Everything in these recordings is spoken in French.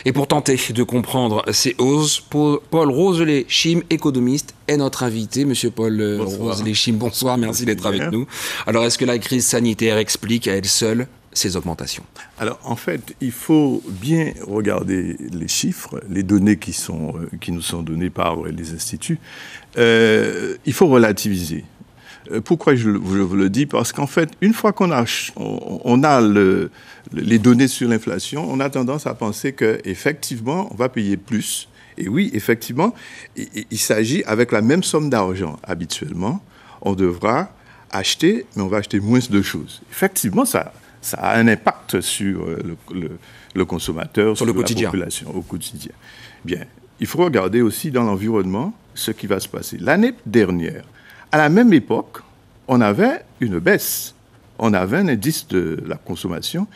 Et pour tenter de comprendre ces hausses, Paul Rozelet-Chim, économiste, est notre invité. Monsieur Paul Rozelet-Chim, bonsoir, merci d'être avec nous. Alors, est-ce que la crise sanitaire explique à elle seule ces augmentations? Alors, en fait, il faut bien regarder les chiffres, les données qui nous sont données par les instituts. Il faut relativiser. Pourquoi je vous le dis? Parce qu'en fait, une fois qu'on a les données sur l'inflation, on a tendance à penser qu'effectivement, on va payer plus. Et oui, effectivement, il s'agit, avec la même somme d'argent habituellement, on devra acheter, mais on va acheter moins de choses. Effectivement, ça a un impact sur le consommateur, sur le quotidien. La population, au quotidien. Bien, il faut regarder aussi dans l'environnement ce qui va se passer. L'année dernière, à la même époque, on avait une baisse. On avait un indice de la consommation,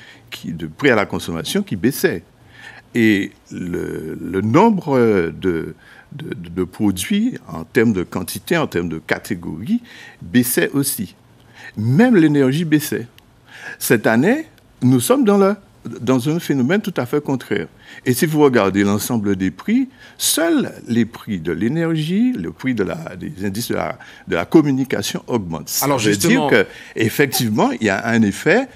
de prix à la consommation qui baissait. Et le nombre de produits, en termes de quantité, en termes de catégorie, baissait aussi. Même l'énergie baissait. Cette année, nous sommes dans un phénomène tout à fait contraire. Et si vous regardez l'ensemble des prix, seuls les prix de l'énergie, le prix des indices de la communication augmentent. Alors justement, ça veut dire qu'effectivement, il y a un effet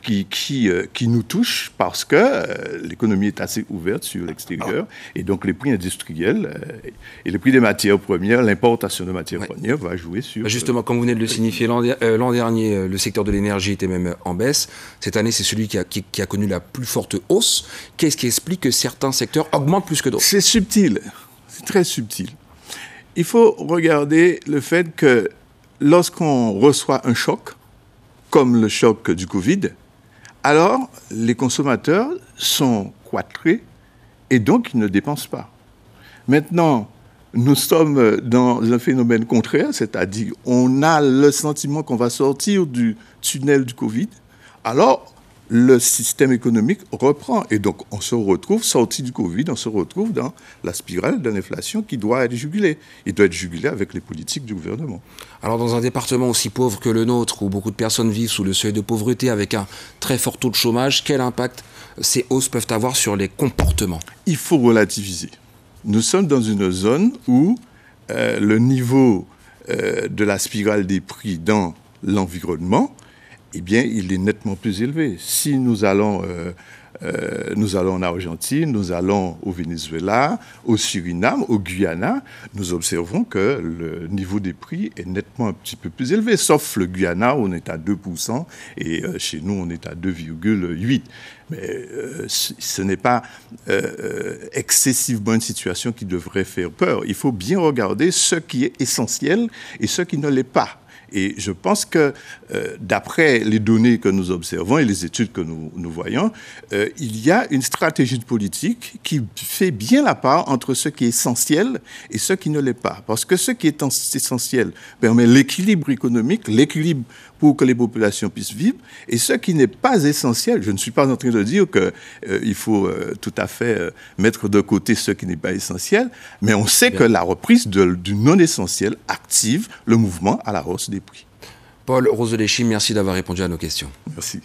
qui nous touche parce que l'économie est assez ouverte sur l'extérieur et donc les prix industriels et les prix des matières premières, l'importation de matières premières va jouer sur... Justement, comme vous venez de le signifier, l'an dernier, le secteur de l'énergie était même en baisse. Cette année, c'est celui qui a connu la plus forte hausse. Qu'est-ce qui explique que certains secteurs augmentent plus que d'autres? C'est subtil, c'est très subtil. Il faut regarder le fait que lorsqu'on reçoit un choc, comme le choc du Covid, alors les consommateurs sont cloîtrés et donc ils ne dépensent pas. Maintenant, nous sommes dans un phénomène contraire, c'est-à-dire on a le sentiment qu'on va sortir du tunnel du Covid, alors le système économique reprend. Et donc, on se retrouve, sorti du Covid, on se retrouve dans la spirale de l'inflation qui doit être jugulée. Il doit être jugulé avec les politiques du gouvernement. Alors, dans un département aussi pauvre que le nôtre, où beaucoup de personnes vivent sous le seuil de pauvreté avec un très fort taux de chômage, quel impact ces hausses peuvent avoir sur les comportements? Il faut relativiser. Nous sommes dans une zone où le niveau de la spirale des prix dans l'environnement, eh bien, il est nettement plus élevé. Si nous allons en Argentine, nous allons au Venezuela, au Suriname, au Guyana, nous observons que le niveau des prix est nettement un petit peu plus élevé, sauf le Guyana où on est à 2% et chez nous on est à 2,8%. Mais ce n'est pas excessivement une situation qui devrait faire peur. Il faut bien regarder ce qui est essentiel et ce qui ne l'est pas. Et je pense que, d'après les données que nous observons et les études que nous voyons, il y a une stratégie de politique qui fait bien la part entre ce qui est essentiel et ce qui ne l'est pas. Parce que ce qui est essentiel permet l'équilibre économique, l'équilibre pour que les populations puissent vivre, et ce qui n'est pas essentiel, je ne suis pas en train de dire qu'il faut tout à fait mettre de côté ce qui n'est pas essentiel, mais on sait que la reprise du non-essentiel active le mouvement à la hausse des prix. Paul Rozelet-Chim, merci d'avoir répondu à nos questions. Merci.